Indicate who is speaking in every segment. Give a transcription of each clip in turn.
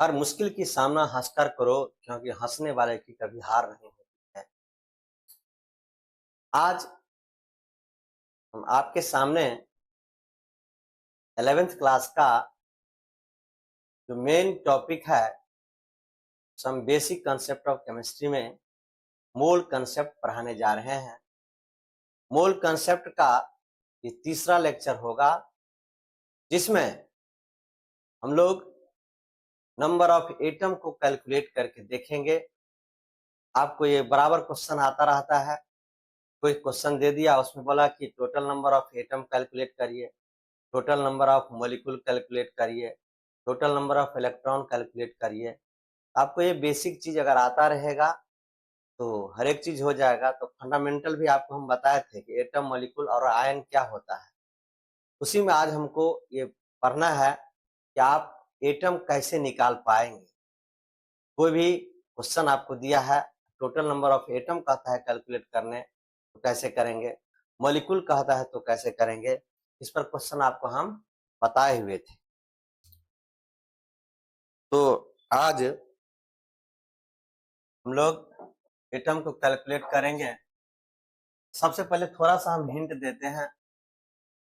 Speaker 1: हर मुश्किल की सामना हंसकर करो, क्योंकि हंसने वाले की कभी हार नहीं होती है। आज हम आपके सामने 11th क्लास का जो मेन टॉपिक है, some basic concept of chemistry में मोल कंसेप्ट पढ़ाने जा रहे हैं। मोल कंसेप्ट का ये तीसरा लेक्चर होगा, जिसमें हम लोग नंबर ऑफ एटम को कैलकुलेट करके देखेंगे। आपको ये बराबर क्वेश्चन आता रहता है, कोई क्वेश्चन दे दिया, उसमें बोला कि total number of atom calculate करिए, total number of molecule calculate करिए, total number of electron calculate करिए। आपको ये बेसिक चीज अगर आता रहेगा तो हर एक चीज हो जाएगा। तो फंडामेंटल भी आपको हम बताए थे कि एटम, मॉलिक्यूल और आयन क्या होता है। उसी में आज हमको ये पढ़ना है कि आप एटम कैसे निकाल पाएंगे। कोई भी क्वेश्चन आपको दिया है, टोटल नंबर ऑफ एटम कहता है कैलकुलेट करने, तो कैसे करेंगे, मॉलिक्यूल कहता है तो कैसे करेंगे, इस पर क्वेश्चन आपको हम बताए हुए थे। तो आज हम लोग एटम को कैलकुलेट करेंगे। सबसे पहले थोड़ा सा हम हिंट देते हैं,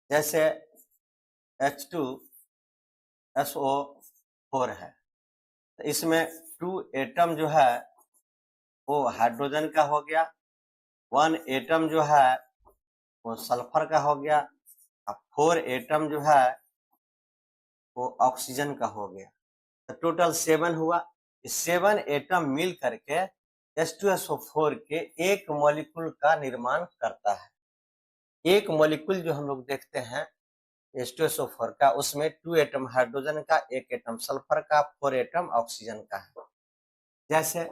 Speaker 1: जैसे H2SO4 है, तो इसमें 2 एटम जो है वो हाइड्रोजन का हो गया, 1 एटम जो है वो सल्फर का हो गया, और 4 एटम जो है वो ऑक्सीजन का हो गया। तो टोटल 7 हुआ। इस 7 एटम मिल करके H2SO4 के एक मॉलिक्यूल का निर्माण करता है। एक मॉलिक्यूल जो हम लोग देखते हैं H2SO4 का, उसमें 2 एटम हाइड्रोजन का, 1 एटम सल्फर का, 4 एटम ऑक्सीजन का है। जैसे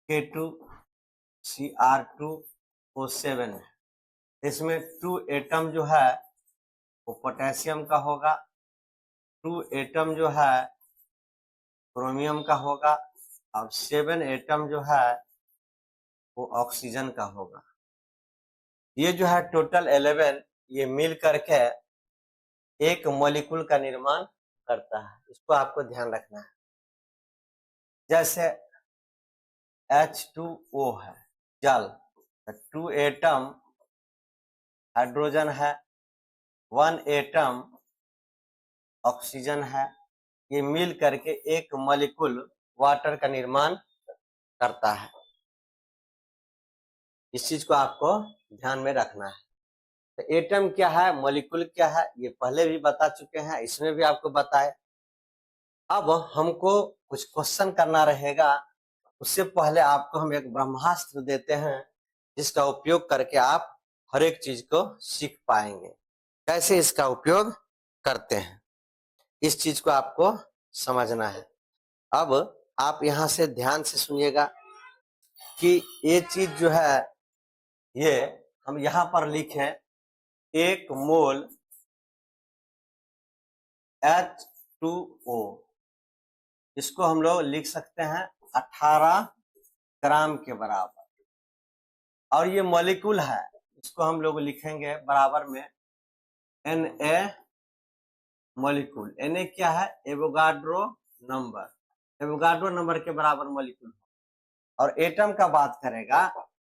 Speaker 1: K2Cr2O7 है, इसमें 2 एटम जो है वो पोटेशियम का होगा, 2 एटम जो है क्रोमियम का होगा, और 7 एटम जो है वो ऑक्सीजन का होगा। ये जो है टोटल 11 ये मिल करके एक मॉलिक्यूल का निर्माण करता है। इसको आपको ध्यान रखना है। जैसे H2O है जल, 2 एटम हाइड्रोजन है, 1 एटम ऑक्सीजन है, ये मिल करके एक मॉलिक्यूल वाटर का निर्माण करता है। इस चीज को आपको ध्यान में रखना है। तो एटम क्या है, मॉलिक्यूल क्या है, ये पहले भी बता चुके हैं, इसमें भी आपको बताए। अब हमको कुछ क्वेश्चन करना रहेगा। उससे पहले आपको हम एक ब्रह्मास्त्र देते हैं, जिसका उपयोग करके आप हर एक चीज को सीख पाएंगे, कैसे इसका उपयोग करते हैं। इस चीज को आपको समझना है। अब आप यहां से ध्यान से सुनिएगा कि ये चीज जो है, ये हम यहां पर लिखे 1 मोल H2O, इसको हम लोग लिख सकते हैं 18 ग्राम के बराबर। और ये मॉलिक्यूल है, इसको हम लोग लिखेंगे बराबर में Na मॉलिक्यूल। Na क्या है, एवोगाड्रो नंबर, एवोगाड्रो नंबर के बराबर मॉलिक्यूल। और एटम का बात करेगा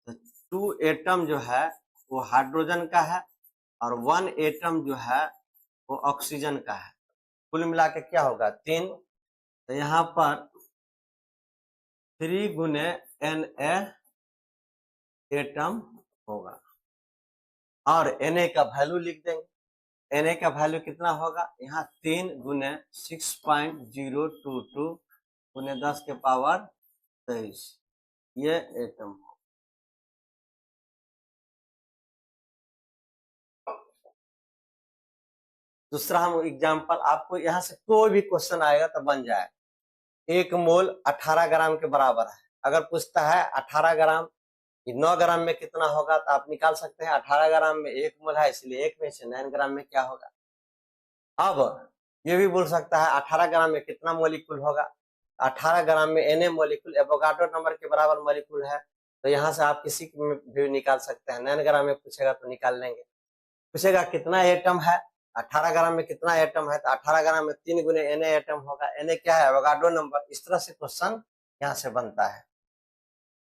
Speaker 1: तो 2 एटम जो है वो हाइड्रोजन का है, और 1 एटम जो है वो ऑक्सीजन का है। कुल मिला के क्या होगा, 3। तो यहाँ पर 3 गुने Na एटम होगा, और Na का वैल्यू लिख देंगे। Na का वैल्यू कितना होगा, यहाँ 3 गुने 6.022 गुने 10 के पावर 23, ये एटम। दूसरा हम एग्जांपल, आपको यहाँ से कोई भी क्वेश्चन आएगा तो बन जाए। 1 मोल 18 ग्राम के बराबर है। अगर पूछता है 18 ग्राम 9 ग्राम में कितना होगा, तो आप निकाल सकते हैं 18 ग्राम में 1 मोल है, इसलिए 1 में से 9 ग्राम में क्या होगा। अब ये भी बोल सकता है 18 ग्राम में कितना मॉलिक्यूल होगा, 18 ग्राम में Na मॉलिक्यूल एवोगाड्रो नंबर के बराबर मॉलिक्यूल है। तो यहाँ से आप किसी में भी निकाल सकते हैं। 9 ग्राम में पूछेगा तो निकाल लेंगे। पूछेगा कितना एटम है, 18 ग्राम में कितना एटम है, तो 18 ग्राम में 3 गुने Na एटम होगा। Na क्या है, एवोगाड्रो नंबर। इस तरह से क्वेश्चन यहाँ से बनता है।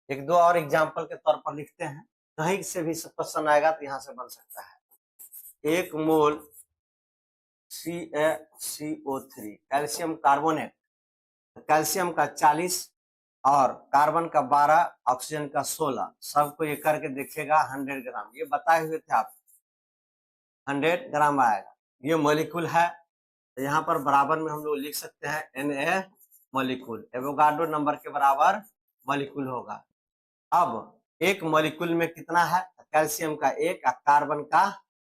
Speaker 1: एक दो और एग्जाम्पल के तौर पर लिखते हैं, कहीं से भी क्वेश्चन आएगा तो यहाँ से बन सकता है। 1 मोल CaCO3 कैल्शियम कार्बोनेट, कैल्शियम का 40 और कार्बन का 12, ऑक्सीजन का 16, सबको ये करके देखिएगा 100 ग्राम। ये बताए हुए थे आप, 100 ग्राम आएगा। ये मॉलिक्यूल है, तो यहाँ पर बराबर में हम लोग लिख सकते हैं Na मॉलिक्यूल, एवोगाड्रो नंबर के बराबर मॉलिक्यूल होगा। अब एक मॉलिक्यूल में कितना है, कैल्शियम का 1, कार्बन का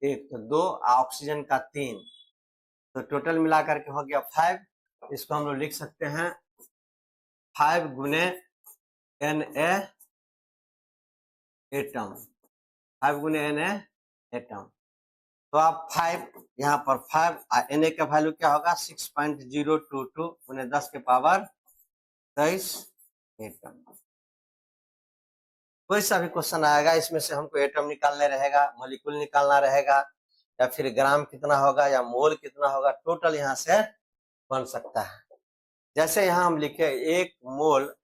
Speaker 1: 1, तो 2, ऑक्सीजन का 3, तो टोटल मिलाकर के हो गया 5। इसको हम लोग लिख सकते हैं 5 गुने Na एटम, 5 गुने Na एटम। तो आप 5, यहाँ पर 5, Na का वैल्यू क्या होगा 6.022 गुने 10 के पावर 23 एटम। कोई सा भी क्वेश्चन आएगा, इसमें से हमको एटम निकालने रहेगा, मॉलिक्यूल निकालना रहेगा, या फिर ग्राम कितना होगा या मोल कितना होगा, टोटल यहाँ से बन सकता है। जैसे यहाँ हम लिखे 1 मोल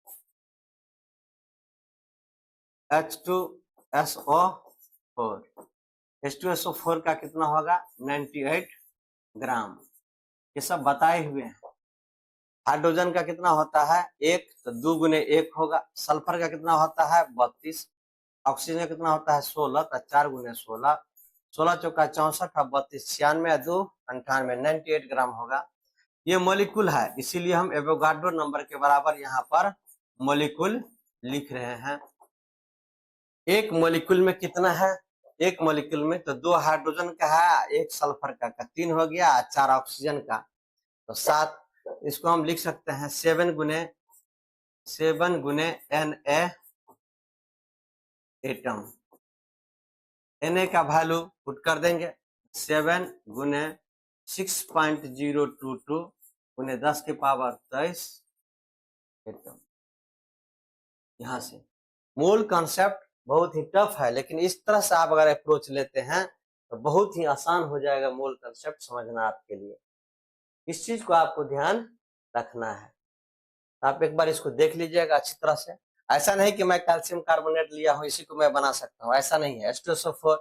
Speaker 1: H2SO4, H2SO4 का कितना होगा 98 ग्राम। ये सब बताए हुए हैं। हाइड्रोजन का कितना होता है 1, तो 2 गुने 1 होगा। सल्फर का कितना होता है 32, ऑक्सीजन का कितना होता है 16, तो 4 गुने 16, 16 चौका 64, 32, 96, 2 98, 98 ग्राम होगा। ये मॉलिक्यूल है, इसीलिए हम एवोगाड्रो नंबर के बराबर यहाँ पर मॉलिक्यूल लिख रहे हैं। एक मॉलिक्यूल में कितना है, एक मॉलिक्यूल में तो 2 हाइड्रोजन का है, 1 सल्फर का 3 हो गया, 4 ऑक्सीजन का तो 7। इसको हम लिख सकते हैं 7 गुने Na एटम। Na का वैल्यू पुट कर देंगे 7 गुने 6.022 गुने 10 के पावर 23 एटम। यहाँ से मूल कॉन्सेप्ट बहुत ही टफ है, लेकिन इस तरह से आप अगर अप्रोच लेते हैं तो बहुत ही आसान हो जाएगा मूल कॉन्सेप्ट समझना आपके लिए। इस चीज को आपको ध्यान रखना है। आप एक बार इसको देख लीजिएगा अच्छी तरह से। ऐसा नहीं कि मैं कैल्शियम कार्बोनेट लिया हूं इसी को मैं बना सकता हूं, ऐसा नहीं है। H2SO4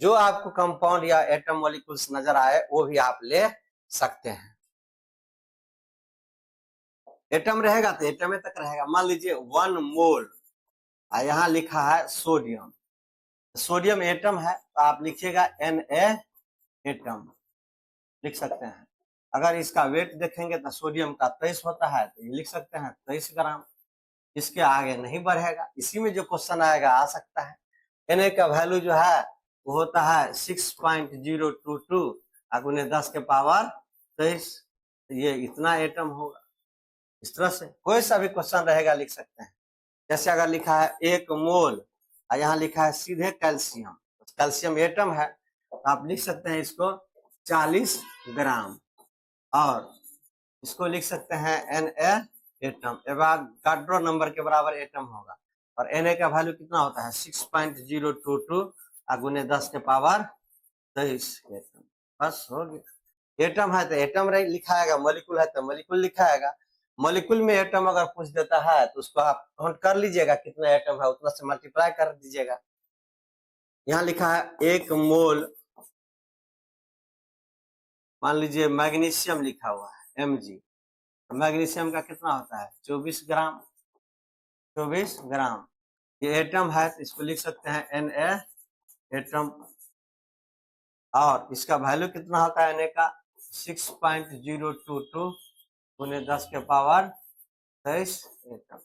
Speaker 1: जो आपको कंपाउंड या एटम मॉलिक्यूल्स नजर आए वो भी आप ले सकते हैं। एटम रहेगा तो एटम तक रहेगा। मान लीजिए 1 मोल, यहाँ लिखा है सोडियम, सोडियम एटम है तो आप लिखिएगा Na एटम लिख सकते हैं। अगर इसका वेट देखेंगे तो सोडियम का 23 होता है, तो ये लिख सकते हैं 23 ग्राम। इसके आगे नहीं बढ़ेगा, इसी में जो क्वेश्चन आएगा आ सकता है। Na का वैल्यू जो है वो होता है 6.022 गुने 10 के पावर 23, तो ये इतना एटम होगा। इस तरह से कोई सा भी क्वेश्चन रहेगा लिख सकते हैं। जैसे अगर लिखा है 1 मोल, यहाँ लिखा है सीधे कैल्शियम, कैल्शियम एटम है तो आप लिख सकते हैं इसको 40 ग्राम, और इसको लिख सकते हैं Na एटम। एवोगाड्रो नंबर के बराबर एटम होगा, और Na का वैल्यू कितना होता है 6.022 गुने 10 के पावर 23 एटम। बस हो गया। एटम है तो एटम लिखाएगा, मॉलिक्यूल है तो मॉलिक्यूल लिखाएगा। मॉलिक्यूल में एटम अगर पूछ देता है तो उसको आप काउंट कर लीजिएगा कितना एटम है, उतना से मल्टीप्लाई कर दीजिएगा। यहाँ लिखा है 1 मोल, मान लीजिए मैग्नीशियम लिखा हुआ है Mg, मैग्नीशियम का कितना होता है 24 ग्राम, 24 ग्राम। ये एटम है तो इसको लिख सकते हैं Na एटम, और इसका वैल्यू कितना होता है Na का 6.022 गुने 10 के पावर 23 एटम,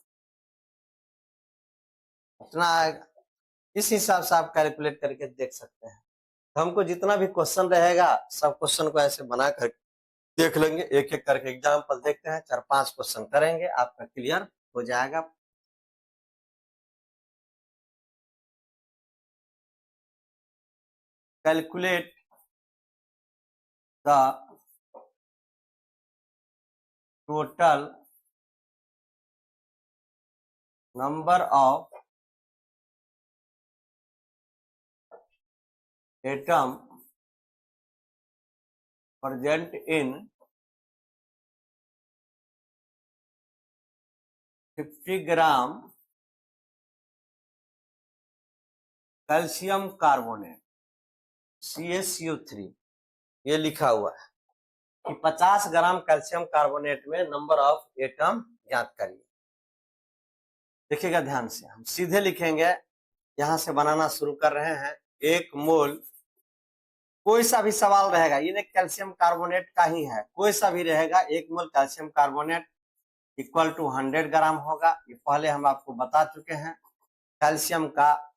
Speaker 1: इतना आएगा। इस हिसाब से आप कैलकुलेट करके देख सकते हैं। तो हमको जितना भी क्वेश्चन रहेगा सब क्वेश्चन को ऐसे बना कर देख लेंगे, एक एक करके एग्जाम्पल देखते हैं, 4-5 क्वेश्चन करेंगे, आपका क्लियर हो जाएगा। Calculate the total number of atom present in 50 gram calcium carbonate CaCO3, ये लिखा हुआ है कि 50 ग्राम कैल्शियम कार्बोनेट में नंबर ऑफ एटम ज्ञात करिए। देखिएगा ध्यान से, हम सीधे लिखेंगे, यहां से बनाना शुरू कर रहे हैं। 1 मोल, कोई सा भी सवाल रहेगा, ये कैल्शियम कार्बोनेट का ही है, कोई सा भी रहेगा, 1 मोल कैल्शियम कार्बोनेट इक्वल टू 100 ग्राम होगा। ये पहले हम आपको बता चुके हैं। कैल्शियम का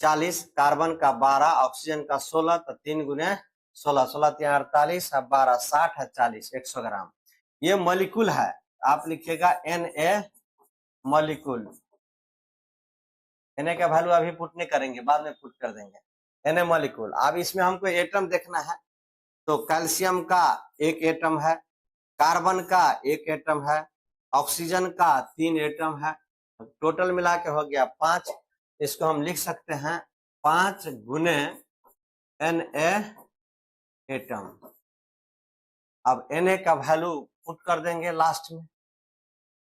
Speaker 1: 40, कार्बन का 12, ऑक्सीजन का 16, तो 3 गुने 16, 16 3 48, 12 60 है 40, 100 ग्राम। ये मॉलिक्यूल है, आप लिखिएगा Na मॉलिक्यूल। Na का वैल्यू अभी पुट नहीं करेंगे, बाद में पुट कर देंगे। Na molecule. अब इसमें हमको एटम देखना है, तो कैल्शियम का 1 एटम है, कार्बन का 1 एटम है, ऑक्सीजन का 3 एटम है, टोटल मिला के हो गया 5। इसको हम लिख सकते हैं 5 गुने Na एटम। अब Na का वैल्यू पुट कर देंगे लास्ट में,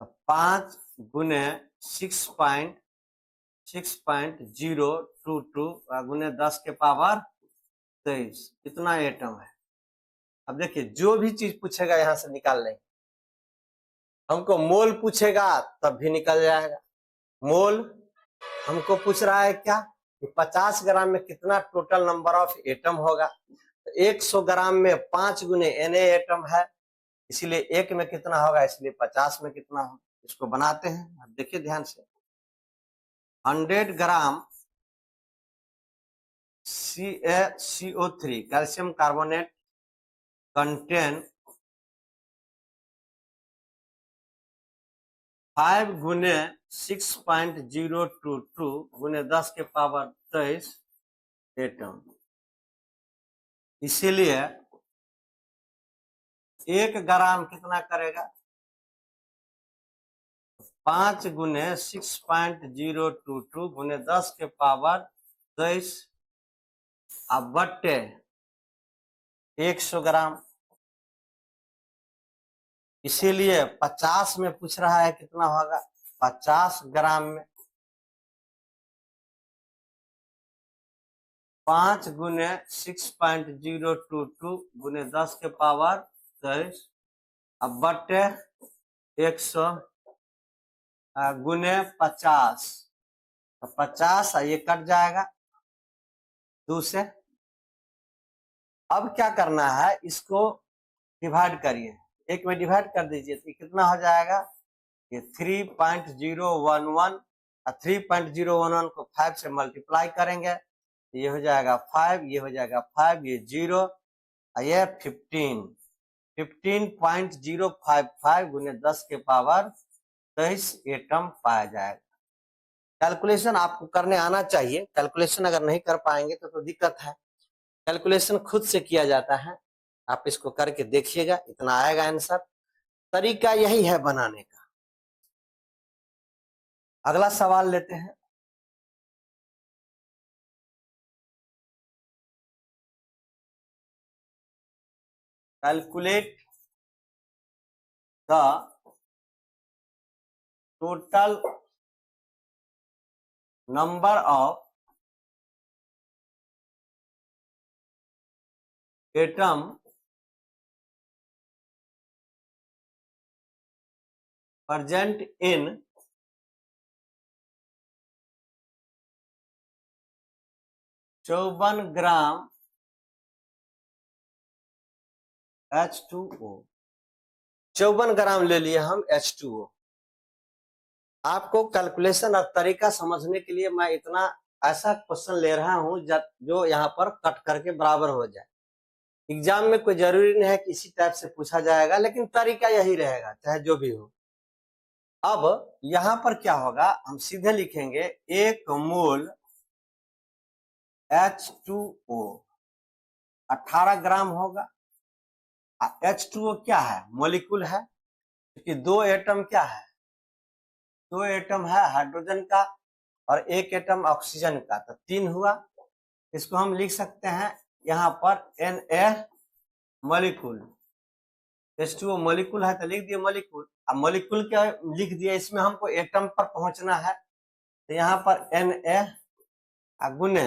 Speaker 1: तो 5 गुने 6.022 गुने 10 के पावर 23, कितना एटम है। अब देखिए, जो भी चीज पूछेगा यहां से निकाल लेंगे। हमको मोल पूछेगा तब भी निकल जाएगा। मोल हमको पूछ रहा है क्या कि 50 ग्राम में कितना टोटल नंबर ऑफ एटम होगा, तो 100 ग्राम में 5 गुने Na एटम है, इसीलिए 1 में कितना होगा, इसलिए 50 में कितना होगा। इसको बनाते हैं, अब देखिए ध्यान से। 100 ग्राम CaCO3 कैल्शियम कार्बोनेट कंटेन 5 गुने 6.022 गुने 10 के पावर 23 एटम। इसीलिए 1 ग्राम कितना करेगा, 5 गुने 6.022 गुने 10 के पावर 23 अब बट्टे 100 ग्राम। इसीलिए 50 में पूछ रहा है कितना होगा, 50 ग्राम में 5 गुने 6.022 गुने 10 के पावर 23 अब बट्टे 100 गुने 50, तो 50 ये कट जाएगा 2 से। अब क्या करना है, इसको डिवाइड करिए, 1 में डिवाइड कर दीजिए, तो कितना हो जाएगा, ये 3.011, 3.011 को 5 से मल्टीप्लाई करेंगे, तो ये हो जाएगा 5, ये हो जाएगा 5, ये 0, ये 15.055 गुने 10 के पावर 23 एटम पाया जाएगा। कैलकुलेशन आपको करने आना चाहिए, कैलकुलेशन अगर नहीं कर पाएंगे तो दिक्कत है। कैलकुलेशन खुद से किया जाता है, आप इसको करके देखिएगा, इतना आएगा आंसर। तरीका यही है बनाने का। अगला सवाल लेते हैं। Calculate the total number of atom present in 54 gram H2O। 54 ग्राम ले लिए हम H2O। आपको कैलकुलेशन और तरीका समझने के लिए मैं इतना ऐसा क्वेश्चन ले रहा हूं जो यहाँ पर कट करके बराबर हो जाए। एग्जाम में कोई जरूरी नहीं है कि इसी टाइप से पूछा जाएगा, लेकिन तरीका यही रहेगा चाहे जो भी हो। अब यहां पर क्या होगा, हम सीधे लिखेंगे 1 मोल H2O 18 ग्राम होगा। H2O क्या है, मॉलिक्यूल है, क्योंकि 2 एटम क्या है, 2 एटम है हाइड्रोजन का और 1 एटम ऑक्सीजन का, तो 3 हुआ। इसको हम लिख सकते हैं यहाँ पर Na मॉलिक्यूल, H2O मॉलिक्यूल है तो लिख दिए मॉलिक्यूल। अब मॉलिक्यूल क्या लिख दिया, इसमें हमको एटम पर पहुंचना है, तो यहाँ पर Na गुने,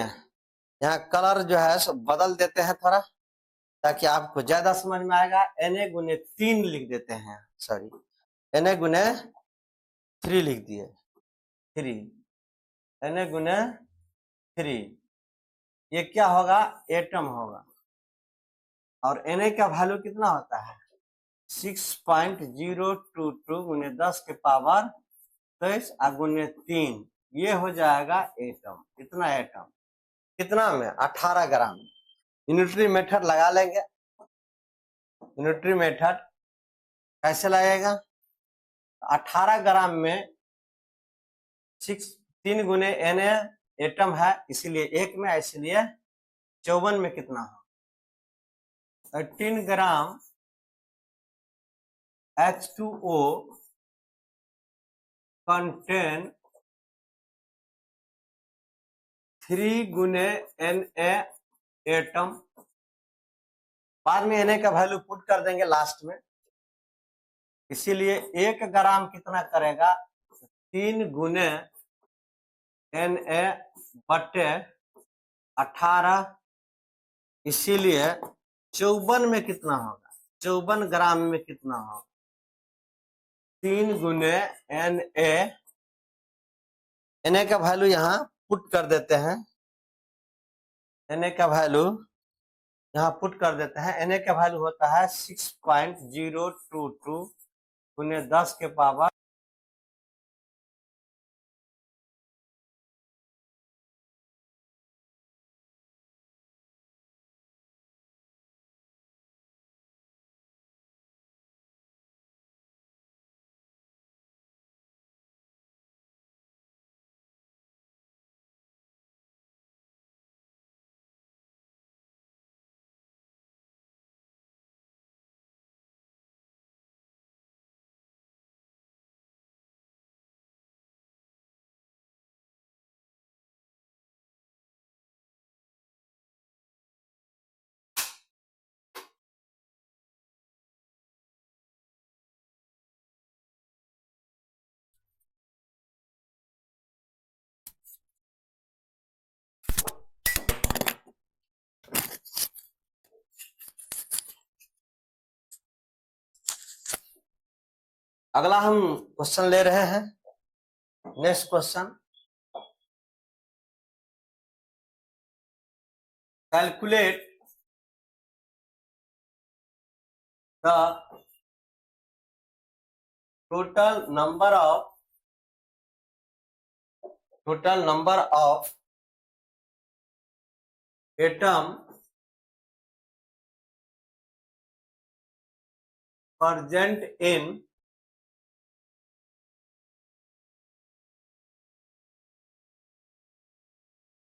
Speaker 1: यहाँ कलर जो है सो बदल देते हैं थोड़ा, ताकि आपको ज्यादा समझ में आएगा। Na गुने 3 लिख देते हैं, सॉरी Na गुने 3 लिख दिए, 3 Na गुने 3, ये क्या होगा, एटम होगा। और Na का वैल्यू कितना होता है, 6.022 गुने 10 के पावर 23 गुने 3, ये हो जाएगा एटम। कितना एटम, कितना में, 18 ग्राम। यूनिटरी मेथड लगा लेंगे। यूनिटरी मेथड कैसे लगेगा, 18 ग्राम में 3 गुने Na एटम है, इसीलिए एक में, इसलिए 54 में कितना हो, 18 ग्राम H2O कंटेन 3 गुने Na एटम। बाद में Na का वैल्यू पुट कर देंगे लास्ट में, इसीलिए 1 ग्राम कितना करेगा, 3 गुने Na बटे 18, इसीलिए 54 में कितना होगा, 54 ग्राम में कितना होगा, 3 गुने Na का वैल्यू यहाँ पुट कर देते हैं। Na का वैल्यू यहाँ पुट कर देते हैं। Na का वैल्यू होता है 6.022 गुने 10 के पावर अगला हम क्वेश्चन ले रहे हैं। Next question, calculate the total number of atom present in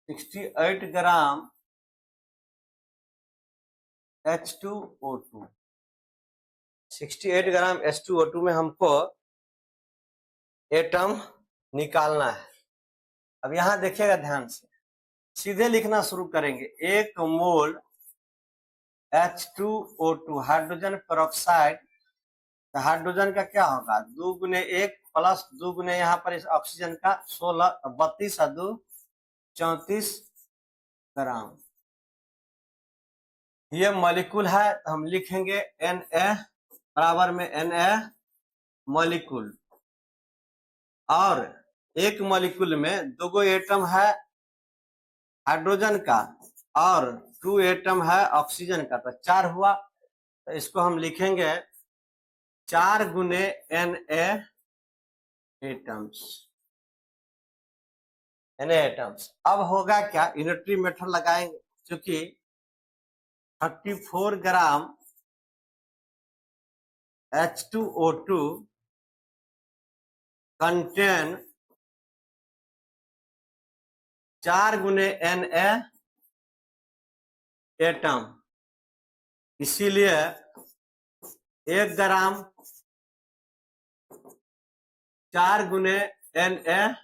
Speaker 1: 68 gram H2O2। 68 gram H2O2 में हमको एटम निकालना है। अब यहाँ देखिएगा ध्यान से, सीधे लिखना शुरू करेंगे। 1 मोल H2O2 हाइड्रोजन पेरोक्साइड, तो हाइड्रोजन का क्या होगा, 2 गुने 1 प्लस 2 गुने यहाँ पर इस ऑक्सीजन का 16, 32 और 2 34 ग्राम। ये मॉलिक्यूल है, तो हम लिखेंगे Na बराबर में Na मॉलिक्यूल। और एक मॉलिक्यूल में 2 एटम है हाइड्रोजन का और 2 एटम है ऑक्सीजन का, तो 4 हुआ। तो इसको हम लिखेंगे 4 गुने Na एटम्स। अब होगा क्या, यूनिटरी मेथड लगाएंगे, क्योंकि 34 ग्राम H2O2 कंटेन 4 गुने Na एटम, इसीलिए 1 ग्राम 4 गुने Na,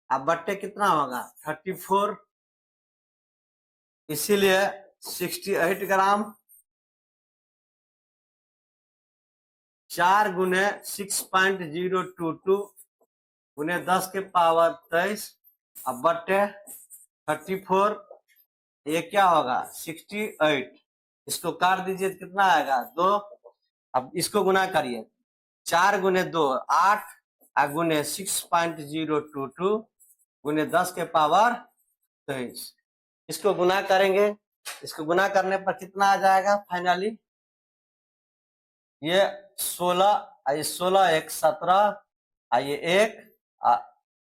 Speaker 1: अब बट्टे कितना होगा 34, इसीलिए 68 ग्राम 4 गुने 6.022 गुने 10 के पावर 23 अब बटे 34, ये क्या होगा 68। इसको काट दीजिए तो कितना आएगा 2। अब इसको गुना करिए, 4 गुने 2 8 गुने 6.022 गुने 10 के पावर 23। इसको गुना करेंगे, इसको गुना करने पर कितना आ जाएगा फाइनली, ये 16 ये 16 1 17 ये 1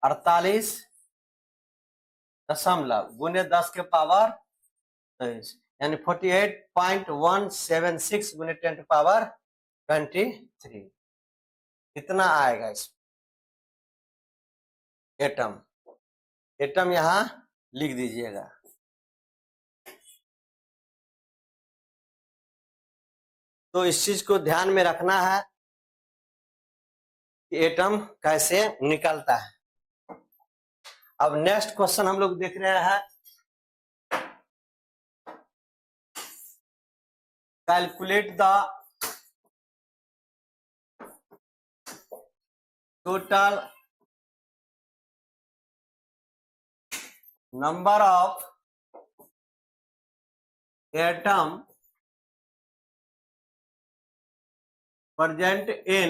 Speaker 1: 48 गुने 10 के पावर 23 यानी 48.176 गुने 10 के पावर 23। कितना आएगा इस एटम, एटम यहां लिख दीजिएगा। तो इस चीज को ध्यान में रखना है कि एटम कैसे निकलता है। अब नेक्स्ट क्वेश्चन हम लोग देख रहे हैं, calculate the total number of atom present in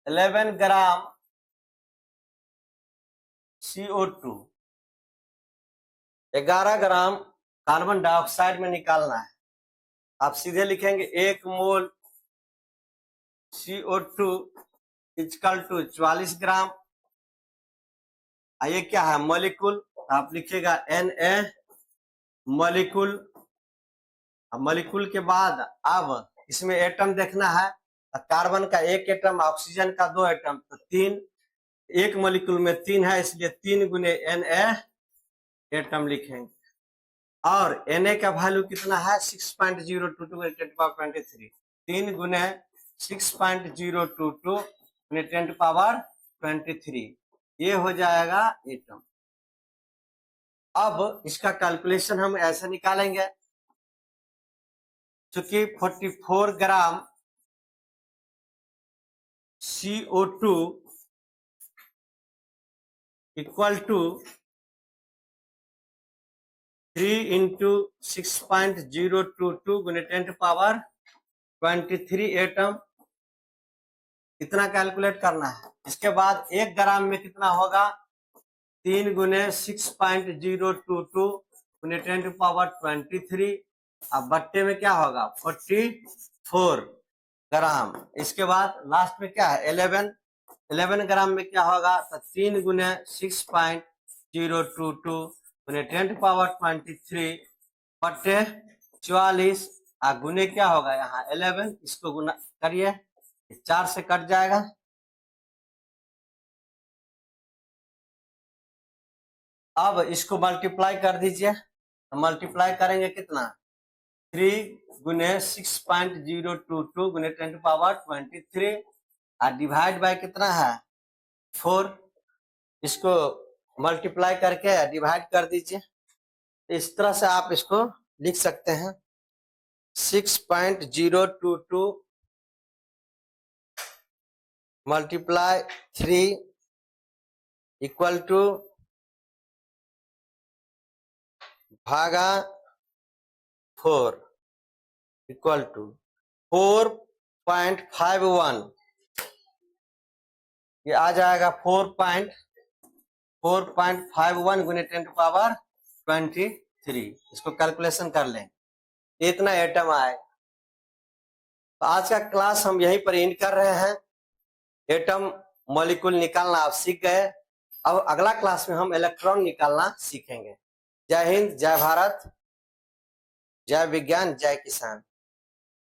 Speaker 1: 11 gram CO2, 11 gram carbon dioxide में निकालना है। आप सीधे लिखेंगे 1 मोल CO2 इक्वल टू 44 ग्राम। ये क्या है मॉलिक्यूल, आप लिखिएगा Na मॉलिक्यूल। मॉलिक्यूल के बाद अब इसमें एटम देखना है, कार्बन का 1 एटम, ऑक्सीजन का 2 एटम, तो 3, एक मॉलिक्यूल में 3 है इसलिए 3 गुने Na एटम लिखेंगे। और Na का वैल्यू कितना है 6.022 × 10⁻23, 3 गुने 6.022 × 10⁻23, ये हो जाएगा एटम। अब इसका कैलकुलेशन हम ऐसे निकालेंगे, चूंकि 44 ग्राम CO2 इक्वल टू 3 × 6.022 गुने 10⁻23 एटम, इतना कैलकुलेट करना है। इसके बाद 1 ग्राम में कितना होगा 3 गुने 6.022 गुने 10⁻23, अब बट्टे में क्या होगा 44 ग्राम। इसके बाद लास्ट में क्या है 11 ग्राम में क्या होगा तो 3 गुने 6.022 गुने 10⁻23 बट्टे 44 गुने क्या होगा यहाँ 11, इसको गुना करिए 4 से कट जाएगा। अब इसको मल्टीप्लाई कर दीजिए, तो मल्टीप्लाई करेंगे कितना 3 गुने 6.022 गुने 10⁻23 डिवाइड बाय कितना है 4, इसको मल्टीप्लाई करके डिवाइड कर दीजिए। इस तरह से आप इसको लिख सकते हैं 6.022 मल्टीप्लाई 3 इक्वल टू भागा 4 इक्वल टू 4.51, ये आ जाएगा 4.51 गुने 10⁻23। इसको कैलकुलेशन कर लें, इतना एटम आएगा। तो आज का क्लास हम यहीं पर एंड कर रहे हैं। एटम मॉलिक्यूल निकालना आप सीख गए। अब अगला क्लास में हम इलेक्ट्रॉन निकालना सीखेंगे। जय हिंद, जय भारत, जय विज्ञान, जय किसान।